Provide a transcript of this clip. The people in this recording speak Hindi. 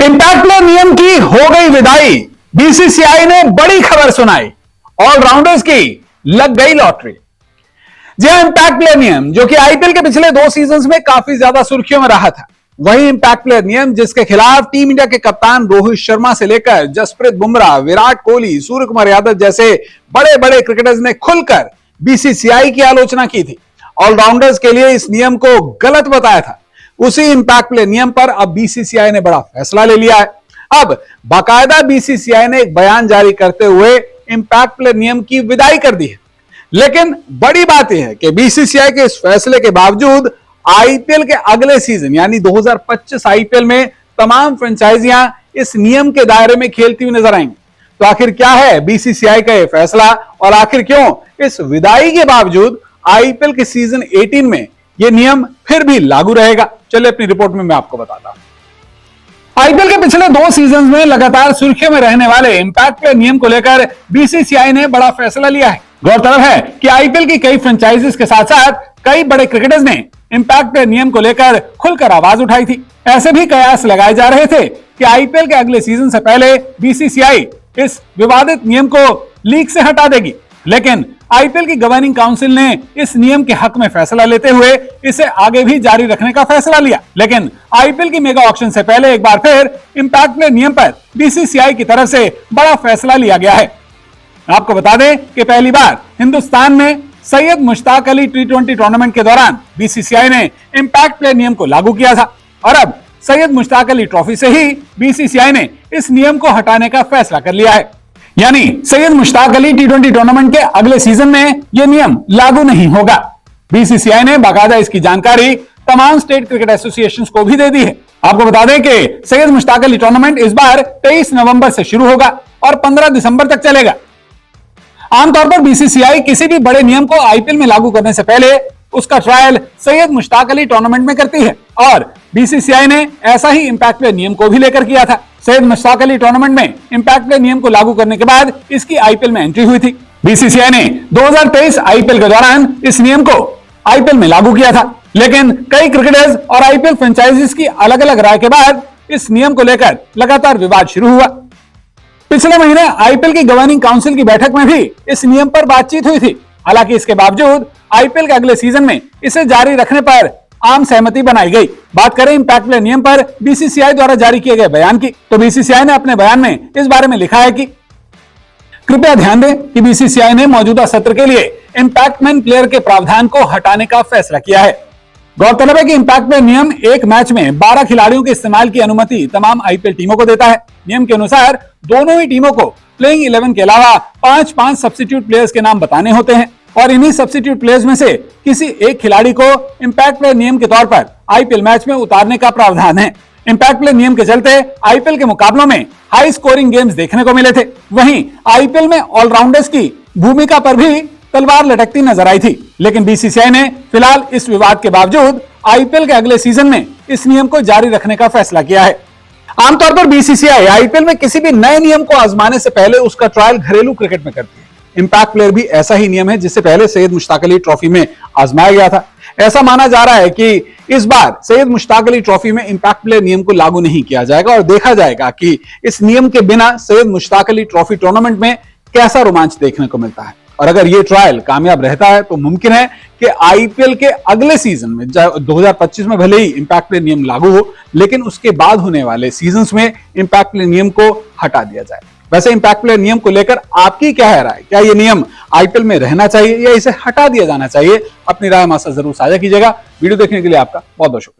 इंपैक्ट प्लेयर नियम की हो गई विदाई। बीसीसीआई ने बड़ी खबर सुनाई। ऑलराउंडर्स की लग गई लॉटरी। जी हां, इंपैक्ट प्लेयर नियम जो कि आईपीएल के पिछले 2 सीजन्स में काफी ज्यादा सुर्खियों में रहा था, वही इंपैक्ट प्लेयर नियम जिसके खिलाफ टीम इंडिया के कप्तान रोहित शर्मा से लेकर जसप्रीत बुमराह, विराट कोहली, सूर्य कुमार यादव जैसे बड़े बड़े क्रिकेटर्स ने खुलकर बीसीसीआई की आलोचना की थी। ऑलराउंडर्स के लिए इस नियम को गलत बताया था। उसी इंपैक्ट प्लेयर नियम पर अब बीसीसीआई ने बड़ा फैसला ले लिया है। अब बाकायदा बीसीसीआई ने एक बयान जारी करते हुए इंपैक्ट प्लेयर नियम की विदाई कर दी है। लेकिन बड़ी बात यह है कि बीसीसीआई के इस फैसले के बावजूद आईपीएल के अगले सीजन यानी 2025 आईपीएल में तमाम फ्रेंचाइजियां इस नियम के दायरे में खेलती हुई नजर आएंगी। तो आखिर क्या है बीसीसीआई का यह फैसला और आखिर क्यों इस विदाई के बावजूद आईपीएल के सीजन 18 में यह नियम फिर भी लागू रहेगा? चलिए अपनी रिपोर्ट में मैं आपको बताता हूं। आईपीएल के पिछले 2 सीजन में लगातार सुर्खियों में रहने वाले इंपैक्ट प्लेयर नियम को लेकर बीसीसीआई ने बड़ा फैसला लिया है। गौरतलब है कि आईपीएल की कई फ्रेंचाइजीज के साथ साथ कई बड़े क्रिकेटर्स ने इंपैक्ट प्लेयर नियम को लेकर खुलकर आवाज उठाई थी। ऐसे भी कयास लगाए जा रहे थे कि आईपीएल के अगले सीजन से पहले बीसीसीआई इस विवादित नियम को लीग से हटा देगी। लेकिन आईपीएल की गवर्निंग काउंसिल ने इस नियम के हक में फैसला लेते हुए इसे आगे भी जारी रखने का फैसला लिया। लेकिन आईपीएल की मेगा ऑक्शन से पहले एक बार फिर इंपैक्ट प्लेयर नियम पर बीसीसीआई की तरफ से बड़ा फैसला लिया गया है। आपको बता दें कि पहली बार हिंदुस्तान में सैयद मुश्ताक अली टी20 टूर्नामेंट के दौरान बीसीसीआई ने इंपैक्ट प्लेयर नियम को लागू किया था और अब सैयद मुश्ताक अली ट्रॉफी से ही बीसीसीआई ने इस नियम को हटाने का फैसला कर लिया है। यानी सैयद मुश्ताक अली टी20 टूर्नामेंट के अगले सीजन में यह नियम लागू नहीं होगा। बीसीसीआई ने बाकायदा इसकी जानकारी तमाम स्टेट क्रिकेट एसोसिएशंस को भी दे दी है। आपको बता दें कि सैयद मुश्ताक अली टूर्नामेंट इस बार 23 नवंबर से शुरू होगा और 15 दिसंबर तक चलेगा। आमतौर पर बीसीसीआई किसी भी बड़े नियम को आईपीएल में लागू करने से पहले उसका ट्रायल सैयद मुश्ताक अली टूर्नामेंट में करती है और बीसीसीआई ने ऐसा ही इंपैक्ट प्लेयर नियम को भी लेकर किया था। सैयद मुश्ताक अली टूर्नामेंट में इंपैक्ट प्लेयर नियम को लागू करने के बाद इसकी आईपीएल में एंट्री हुई थी। बीसीसीआई ने 2023 आईपीएल के दौरान इस नियम को आईपीएल में लागू किया था। लेकिन कई क्रिकेटर्स और आईपीएल फ्रेंचाइजीज की अलग अलग राय के बाद इस नियम को लेकर लगातार विवाद शुरू हुआ। पिछले महीने आईपीएल की गवर्निंग काउंसिल की बैठक में भी इस नियम पर बातचीत हुई थी। हालांकि इसके बावजूद आईपीएल के अगले सीजन में इसे जारी रखने पर आम सहमति बनाई गई। बात करें इंपैक्ट प्लेयर नियम पर बीसीसीआई द्वारा जारी किए गए बयान की, तो बीसीसीआई ने अपने बयान में इस बारे में लिखा है कि कृपया ध्यान दें कि बीसीसीआई ने मौजूदा सत्र के लिए इंपैक्टमैन प्लेयर के प्रावधान को हटाने का फैसला किया है। गौरतलब है कि इंपैक्ट प्लेयर नियम एक मैच में 12 खिलाड़ियों के इस्तेमाल की अनुमति तमाम आईपीएल टीमों को देता है। नियम के अनुसार दोनों ही टीमों को प्लेइंग 11 के अलावा 5-5 सब्स्टिट्यूट प्लेयर्स के नाम बताने होते हैं और इन्हीं सब्स्टिट्यूट प्लेयर्स में से किसी एक खिलाड़ी को इंपैक्ट प्लेयर नियम के तौर पर आईपीएल मैच में उतारने का प्रावधान है। इंपैक्ट प्लेयर नियम के चलते आईपीएल के मुकाबलों में हाई स्कोरिंग गेम्स देखने को मिले थे। वहीं आईपीएल में ऑलराउंडर्स की भूमिका पर भी तलवार लटकती नजर आई थी। लेकिन बीसीसीआई ने फिलहाल इस विवाद के बावजूद आईपीएल के अगले सीजन में इस नियम को जारी रखने का फैसला किया है। आमतौर पर बीसीसीआई आईपीएल में किसी भी नए नियम को आजमाने से पहले उसका ट्रायल घरेलू क्रिकेट में करती है। इंपैक्ट प्लेयर भी ऐसा ही नियम है जिससे पहले सैयद मुश्ताक अली ट्रॉफी में आजमाया गया था। ऐसा माना जा रहा है कि इस बार सैयद मुश्ताक अली ट्रॉफी में इंपैक्ट प्लेयर नियम को लागू नहीं किया जाएगा और देखा जाएगा कि इस नियम के बिना सैयद मुश्ताक अली ट्रॉफी टूर्नामेंट में कैसा रोमांच देखने को मिलता है। और अगर यह ट्रायल कामयाब रहता है तो मुमकिन है कि आईपीएल के अगले सीजन में 2025 में भले ही इंपैक्ट प्लेयर नियम लागू हो, लेकिन उसके बाद होने वाले सीजन्स में इंपैक्ट प्लेयर नियम को हटा दिया जाए। वैसे इंपैक्ट प्लेयर नियम को लेकर आपकी क्या है राय? क्या यह नियम आईपीएल में रहना चाहिए या इसे हटा दिया जाना चाहिए? अपनी राय हमारे साथ जरूर साझा कीजिएगा। वीडियो देखने के लिए आपका बहुत बहुत शुक्रिया।